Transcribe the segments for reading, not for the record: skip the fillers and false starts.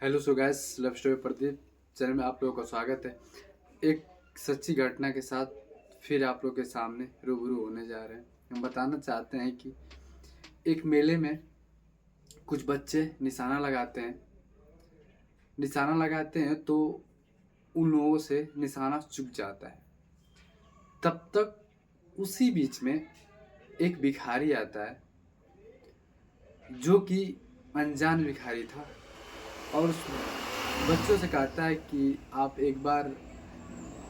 Hello सो gas, love story Pradeep channel में आप लोगों का स्वागत है। एक सच्ची घटना के साथ फिर आप लोगों के सामने रूबरू होने जा रहे हैं। हम बताना चाहते हैं कि एक मेले में कुछ बच्चे निशाना लगाते हैं तो उन लोगों से निशाना चूक जाता है। तब तक उसी बीच में एक भिखारी आता है जो कि अनजान भिखारी था और उस बच्चों से कहता है कि आप एक बार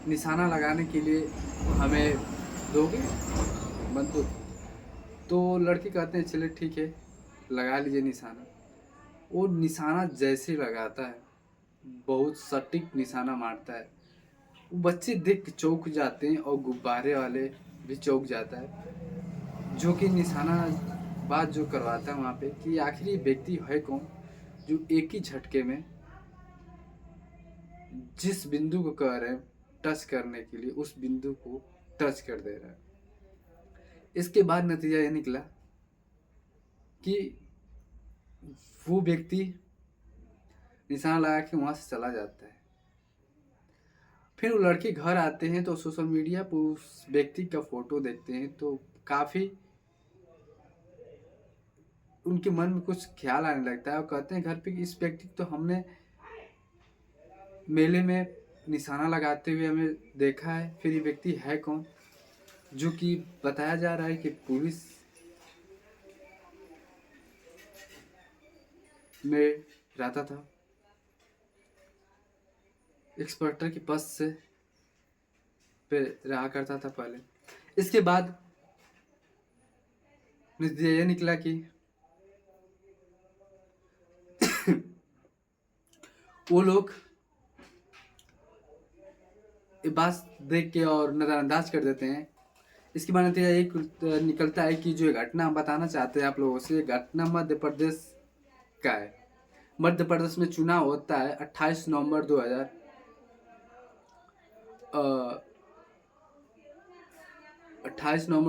निशाना लगाने के लिए हमें दोगे बंदूक। तो लड़के कहते हैं चलिए ठीक है, लगा लीजिए निशाना। वो निशाना जैसे ही लगाता है, बहुत सटीक निशाना मारता है। वो बच्चे देख के चौंक जाते हैं और गुब्बारे वाले भी चौंक जाता है, जो कि निशाना बात जो करवाता है वहाँ पे कि आखिर ये व्यक्ति है कौन जो एक ही झटके में जिस बिंदु को कह रहे हैं टच करने के लिए उस बिंदु को टच कर दे रहा है। इसके बाद नतीजा यह निकला कि वो व्यक्ति निशाना लगा के वहां से चला जाता है। फिर वो लड़के घर आते हैं तो सोशल मीडिया पर उस व्यक्ति का फोटो देखते हैं तो काफी उनके मन में कुछ ख्याल आने लगता है और कहते हैं घर पे कि इस व्यक्ति तो हमने मेले में निशाना लगाते हुए हमें देखा है, फिर ये व्यक्ति है कौन। जो कि बताया जा रहा है कि पुलिस में रहता था, इंस्पेक्टर की पद से पे रहा करता था पहले। इसके बाद नतीजा यह निकला कि वो लोग ये बात देख के और नज़रअंदाज कर देते हैं। इसके बाद नतीजा एक निकलता है कि जो ये घटना हम बताना चाहते हैं आप लोगों से, ये घटना मध्य प्रदेश का है। मध्य प्रदेश में चुनाव होता है 28 नवंबर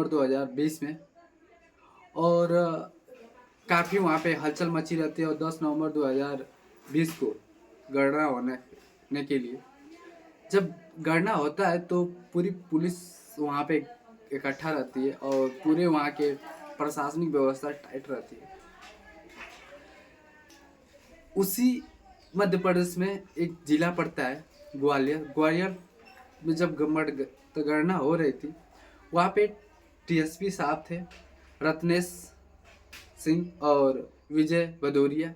2020 में। और काफ़ी वहाँ पे हलचल मची रहती है और 10 नवंबर 2020 को गणना होने के लिए जब गणना होता है तो पूरी पुलिस वहाँ पे इकट्ठा रहती है और पूरे वहाँ के प्रशासनिक व्यवस्था टाइट रहती है। उसी मध्य प्रदेश में एक जिला पड़ता है ग्वालियर में जब गणना हो रही थी, वहाँ पे टीएसपी साहब थे रत्नेश सिंह और विजय भदौरिया।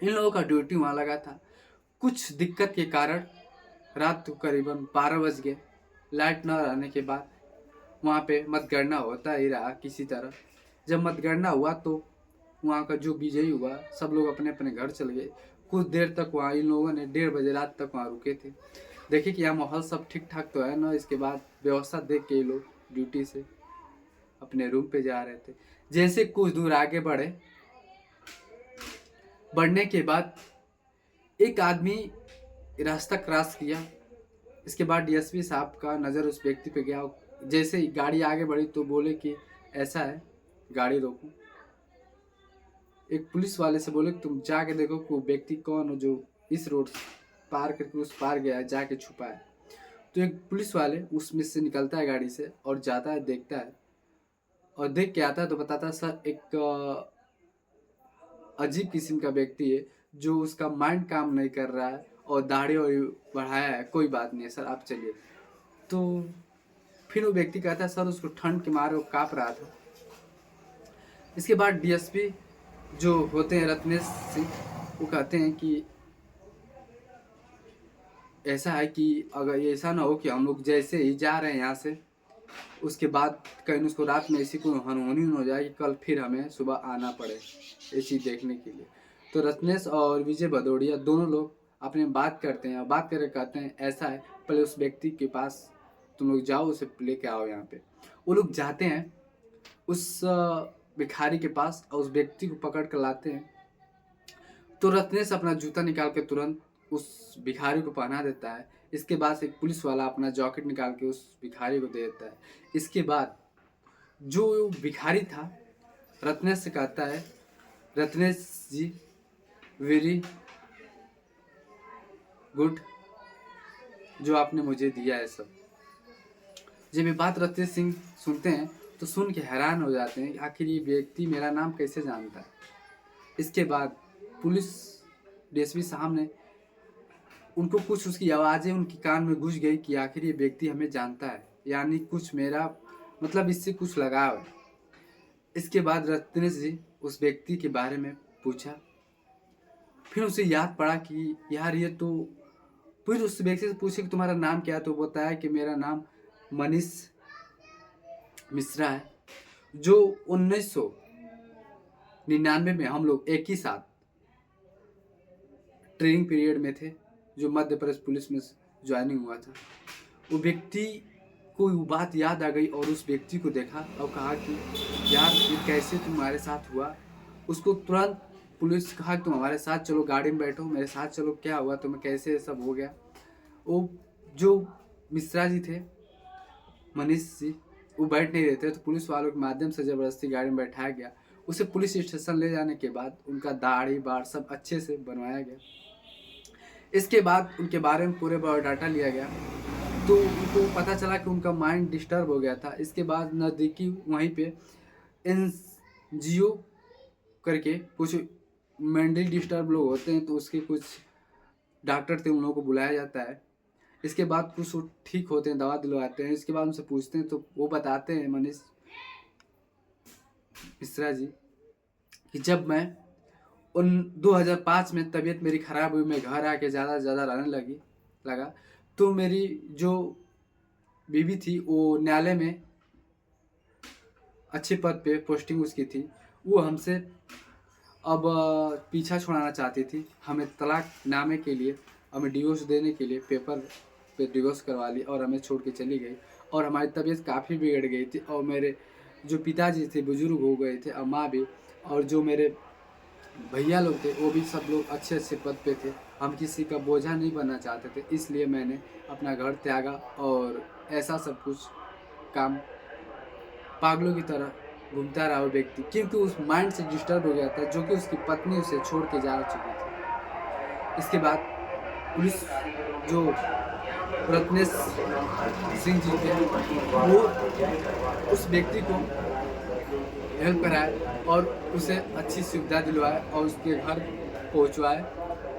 इन लोगों का ड्यूटी वहाँ लगा था। कुछ दिक्कत के कारण रात को करीबन 12 बज गए। लाइट न रहने के बाद वहाँ पे मतगणना होता ही रहा किसी तरह। जब मतगणना हुआ तो वहाँ का जो विजयी हुआ सब लोग अपने अपने घर चले गए। कुछ देर तक वहाँ इन लोगों ने 1:30 बजे रात तक वहाँ रुके थे, देखे कि यहाँ माहौल सब ठीक ठाक तो है ना। इसके बाद व्यवस्था देख के ये लोग ड्यूटी से अपने रूम पे जा रहे थे। जैसे कुछ दूर आगे बढ़ने के बाद एक आदमी रास्ता क्रॉस किया। इसके बाद डीएसपी साहब का नज़र उस व्यक्ति पे गया। जैसे ही गाड़ी आगे बढ़ी तो बोले कि ऐसा है, गाड़ी रोको। एक पुलिस वाले से बोले तुम जाके देखो कि वो व्यक्ति कौन हो जो इस रोड पार करके उस पार गया है, जाके छुपा है। तो एक पुलिस वाले उसमें से निकलता है गाड़ी से और जाता है, देखता है और देख के आता है तो बताता है सर एक अजीब किस्म का व्यक्ति है जो उसका माइंड काम नहीं कर रहा है और दाढ़ी और बढ़ाया है। कोई बात नहीं है सर, आप चलिए। तो फिर वो व्यक्ति कहता है सर उसको ठंड के मारे वो काँप रहा था। इसके बाद डीएसपी जो होते हैं रत्नेश सिंह, वो कहते हैं कि ऐसा है कि अगर ये ऐसा ना हो कि हम लोग जैसे ही जा रहे हैं यहाँ से, उसके बाद कहीं उसको रात में ऐसी कोई अनहोनी हो जाए कि कल फिर हमें सुबह आना पड़े ये चीज़ देखने के लिए। तो रत्नेश और विजय भदौरिया दोनों लोग अपने बात करते हैं और बात करके कहते हैं ऐसा है, पहले उस व्यक्ति के पास तुम लोग जाओ, उसे लेके आओ यहाँ पे। वो लोग जाते हैं उस भिखारी के पास और उस व्यक्ति को पकड़ कर लाते हैं। तो रत्नेश अपना जूता निकाल के तुरंत उस भिखारी को पहना देता है। इसके बाद एक पुलिस वाला अपना जैकेट निकाल के उस भिखारी को दे देता है। इसके बाद जो भिखारी था रत्नेश से कहता है रत्नेश जी वेरी गुड जो आपने मुझे दिया है सब। जब ये बात रतेश सिंह सुनते हैं तो सुन के हैरान हो जाते हैं कि आखिर ये व्यक्ति मेरा नाम कैसे जानता है। इसके बाद पुलिस डीएसपी साहब ने उनको कुछ उसकी आवाज़ें उनकी कान में घुस गई कि आखिर ये व्यक्ति हमें जानता है, यानी कुछ मेरा मतलब इससे कुछ लगाव है। इसके बाद रत्नेश जी उस व्यक्ति के बारे में पूछा, फिर उसे याद पड़ा कि यार ये तो, फिर उस व्यक्ति से पूछे कि तुम्हारा नाम क्या है, तो बताया कि मेरा नाम मनीष मिश्रा है, जो 1999 में हम लोग एक ही साथ ट्रेनिंग पीरियड में थे, जो मध्य प्रदेश पुलिस में ज्वाइनिंग हुआ था। वो व्यक्ति को वो बात याद आ गई और उस व्यक्ति को देखा और कहा कि यार ये कैसे तुम्हारे साथ हुआ। उसको तुरंत पुलिस कहा कि तुम हमारे साथ चलो, गाड़ी में बैठो, मेरे साथ चलो, क्या हुआ तुम्हें, कैसे सब हो गया। वो जो मिश्रा जी थे, मनीष जी, वो बैठ नहीं रहे थे, तो पुलिस वालों के माध्यम से ज़बरदस्ती गाड़ी में बैठाया गया। उसे पुलिस स्टेशन ले जाने के बाद उनका दाढ़ी बाढ़ सब अच्छे से बनवाया गया। इसके बाद उनके बारे में पूरे बायोडाटा लिया गया, तो उनको पता चला कि उनका माइंड डिस्टर्ब हो गया था। इसके बाद नज़दीकी वहीं पे NGO करके कुछ मेंटली डिस्टर्ब लोग होते हैं, तो उसके कुछ डॉक्टर थे, उन लोगों को बुलाया जाता है। इसके बाद कुछ वो ठीक होते हैं, दवा दिलवाते हैं। इसके बाद उनसे पूछते हैं तो वो बताते हैं, मनीष मिश्रा जी, कि जब मैं 2005 में तबीयत मेरी ख़राब हुई, मैं घर आके ज़्यादा से ज़्यादा रहने लगा, तो मेरी जो बीवी थी वो न्यायालय में अच्छे पद पे पोस्टिंग उसकी थी, वो हमसे अब पीछा छुड़ाना चाहती थी। हमें तलाकनामे के लिए, हमें डिवोर्स देने के लिए पेपर पे डिवोर्स करवा ली और हमें छोड़ के चली गई। और हमारी तबीयत काफ़ी बिगड़ गई थी और मेरे जो पिताजी थे बुजुर्ग हो गए थे और माँ भी, और जो मेरे भैया लोग थे वो भी सब लोग अच्छे अच्छे पद पे थे। हम किसी का बोझा नहीं बनना चाहते थे, इसलिए मैंने अपना घर त्यागा और ऐसा सब कुछ काम पागलों की तरह घूमता रहा वो व्यक्ति, क्योंकि उस माइंड से डिस्टर्ब हो गया था, जो कि उसकी पत्नी उसे छोड़ के जा चुकी थी। इसके बाद पुलिस जो रत्नेश सिंह जी थे, वो उस व्यक्ति को हेल्प कराए और उसे अच्छी सुविधा दिलवाए और उसके घर पहुंचवाए,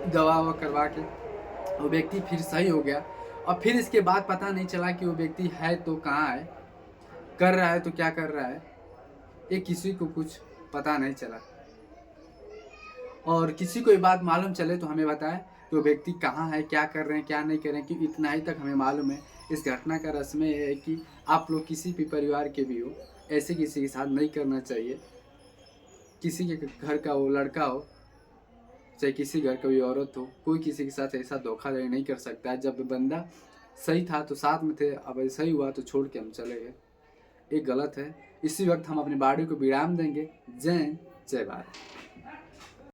दवा ववा करवा के वो व्यक्ति फिर सही हो गया। और फिर इसके बाद पता नहीं चला कि वो व्यक्ति है तो कहाँ है, कर रहा है तो क्या कर रहा है, ये किसी को कुछ पता नहीं चला। और किसी को ये बात मालूम चले तो हमें बताए कि वो व्यक्ति कहाँ है, क्या कर रहे हैं, क्या नहीं कर रहे हैं, क्योंकि इतना ही तक हमें मालूम है। इस घटना का रहस्य ये है कि आप लोग किसी भी परिवार के भी हो, ऐसे किसी के साथ नहीं करना चाहिए। किसी के घर का वो लड़का हो, चाहे किसी घर का भी औरत हो, कोई किसी के साथ ऐसा धोखाधड़ी नहीं कर सकता है। जब बंदा सही था तो साथ में थे, अब सही हुआ तो छोड़ के हम चले गए, ये गलत है। इसी वक्त हम अपनी बाड़ी को विराम देंगे। जय हिंद, जय भारत।